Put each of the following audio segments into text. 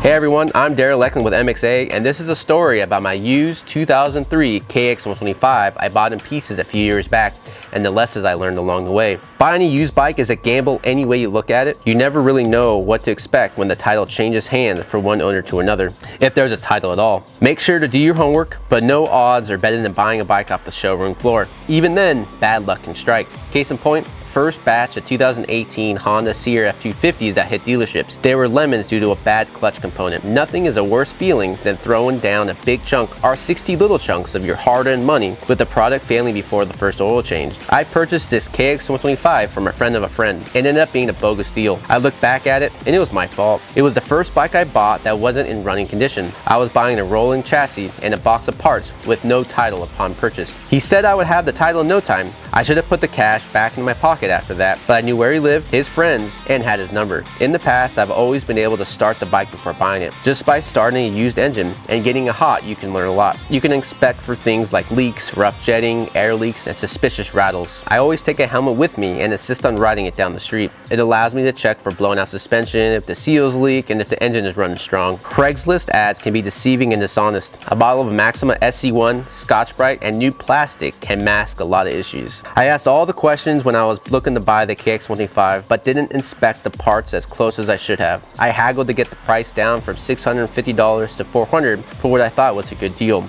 Hey everyone, I'm Daryl Ecklund with MXA, and this is a story about my used 2003 KX125 I bought in pieces a few years back, and the lessons I learned along the way. Buying a used bike is a gamble any way you look at it. You never really know what to expect when the title changes hands from one owner to another, if there's a title at all. Make sure to do your homework, but no odds are better than buying a bike off the showroom floor. Even then, bad luck can strike. Case in point, first batch of 2018 Honda Sierra F250s that hit dealerships. They were lemons due to a bad clutch component. Nothing is a worse feeling than throwing down a big chunk or 60 little chunks of your hard-earned money with the product failing before the first oil change. I purchased this KX125 from a friend of a friend. It ended up being a bogus deal. I look back at it and it was my fault. It was the first bike I bought that wasn't in running condition. I was buying a rolling chassis and a box of parts with no title upon purchase. He said I would have the title in no time. I should have put the cash back in my pocket after that, but I knew where he lived, his friends, and had his number. In the past, I've always been able to start the bike before buying it. Just by starting a used engine and getting it hot, you can learn a lot. You can inspect for things like leaks, rough jetting, air leaks, and suspicious rattles. I always take a helmet with me and insist on riding it down the street. It allows me to check for blown out suspension, if the seals leak, and if the engine is running strong. Craigslist ads can be deceiving and dishonest. A bottle of Maxima SC1, Scotch-Brite, and new plastic can mask a lot of issues. I asked all the questions when I was looking to buy the KX125, but didn't inspect the parts as close as I should have. I haggled to get the price down from $650 to $400 for what I thought was a good deal.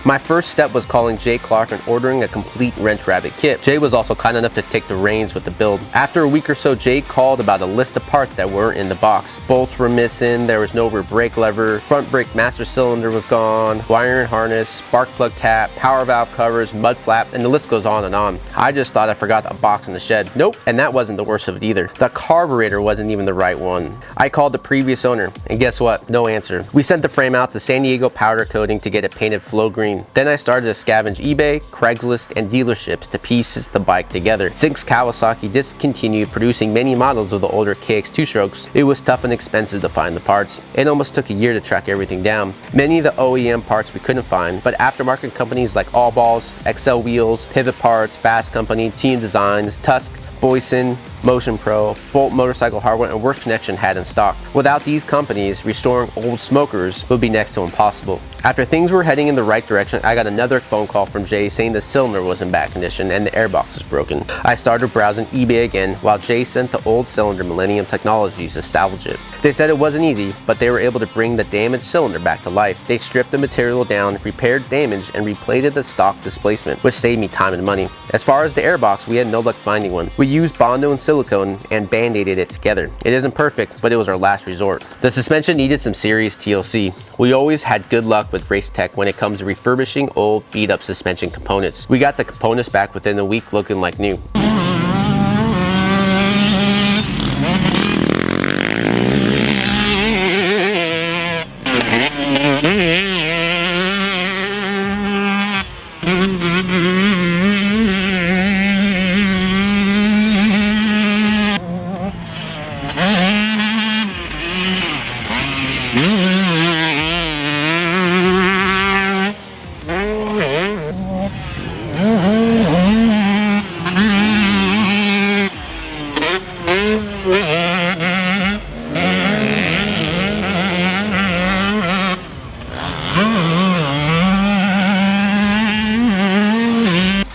My first step was calling Jay Clark and ordering a complete wrench rabbit kit. Jay was also kind enough to take the reins with the build. After a week or so, Jay called about a list of parts that weren't in the box. Bolts were missing, there was no rear brake lever, front brake master cylinder was gone, wiring harness, spark plug cap, power valve covers, mud flap, and the list goes on and on. I just thought I forgot a box in the shed. Nope, and that wasn't the worst of it either. The carburetor wasn't even the right one. I called the previous owner, and guess what? No answer. We sent the frame out to San Diego powder coating to get it painted flow green. Then I started to scavenge eBay, Craigslist, and dealerships to piece the bike together. Since Kawasaki discontinued producing many models of the older KX 2-strokes, it was tough and expensive to find the parts. It almost took a year to track everything down. Many of the OEM parts we couldn't find, but aftermarket companies like All Balls, XL Wheels, Pivot Parts, Fast Company, Team Designs, Tusk, Boyson, Motion Pro, Bolt Motorcycle Hardware, and Works Connection had in stock. Without these companies, restoring old smokers would be next to impossible. After things were heading in the right direction, I got another phone call from Jay saying the cylinder was in bad condition and the airbox was broken. I started browsing eBay again while Jay sent the old cylinder Millennium Technologies to salvage it. They said it wasn't easy, but they were able to bring the damaged cylinder back to life. They stripped the material down, repaired damage, and replated the stock displacement, which saved me time and money. As far as the airbox, we had no luck finding one. We used Bondo and silicone and band-aided it together. It isn't perfect, but it was our last resort. The suspension needed some serious TLC. We always had good luck with Race Tech when it comes to refurbishing old beat-up suspension components. We got the components back within a week looking like new.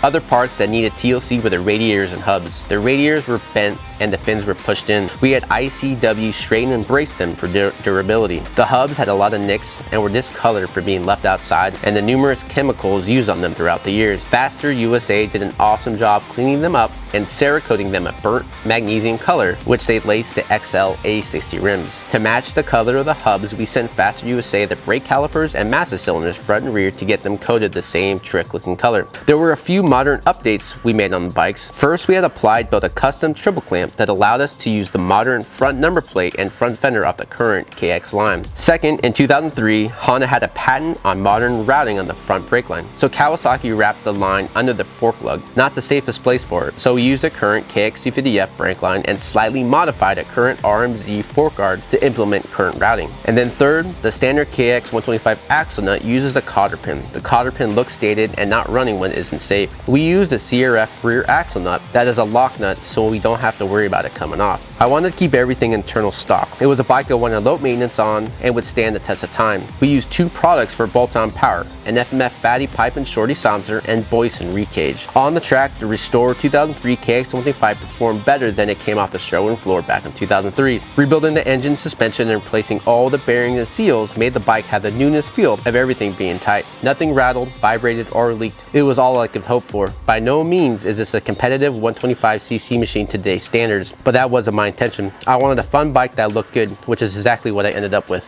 Other parts that needed TLC were the radiators and hubs. The radiators were bent and the fins were pushed in. We had ICW straighten and brace them for durability. The hubs had a lot of nicks and were discolored for being left outside and the numerous chemicals used on them throughout the years. Faster USA did an awesome job cleaning them up and Cerakoting them a burnt magnesium color, which they laced the XL A60 rims. To match the color of the hubs, we sent Faster USA the brake calipers and master cylinders front and rear to get them coated the same trick looking color. There were a few modern updates we made on the bikes. First, we had applied built a custom triple clamp that allowed us to use the modern front number plate and front fender off the current KX line. Second, in 2003, Honda had a patent on modern routing on the front brake line. So Kawasaki wrapped the line under the fork lug, not the safest place for it. So we used a current KX250F brake line and slightly modified a current RMZ fork guard to implement current routing. And then third, the standard KX125 axle nut uses a cotter pin. The cotter pin looks dated and not running when it isn't safe. We used a CRF rear axle nut that is a lock nut so we don't have to worry about it coming off. I wanted to keep everything internal stock. It was a bike I wanted low maintenance on and would stand the test of time. We used two products for bolt-on power, an FMF fatty pipe and shorty silencer and Boyson reed cage. On the track, the restored 2003 KX125 performed better than it came off the showroom floor back in 2003. Rebuilding the engine, suspension, and replacing all the bearings and seals made the bike have the newness feel of everything being tight. Nothing rattled, vibrated, or leaked. It was all I could hope for. By no means is this a competitive 125cc machine to today's standards, but that wasn't my intention. I wanted a fun bike that looked good, which is exactly what I ended up with.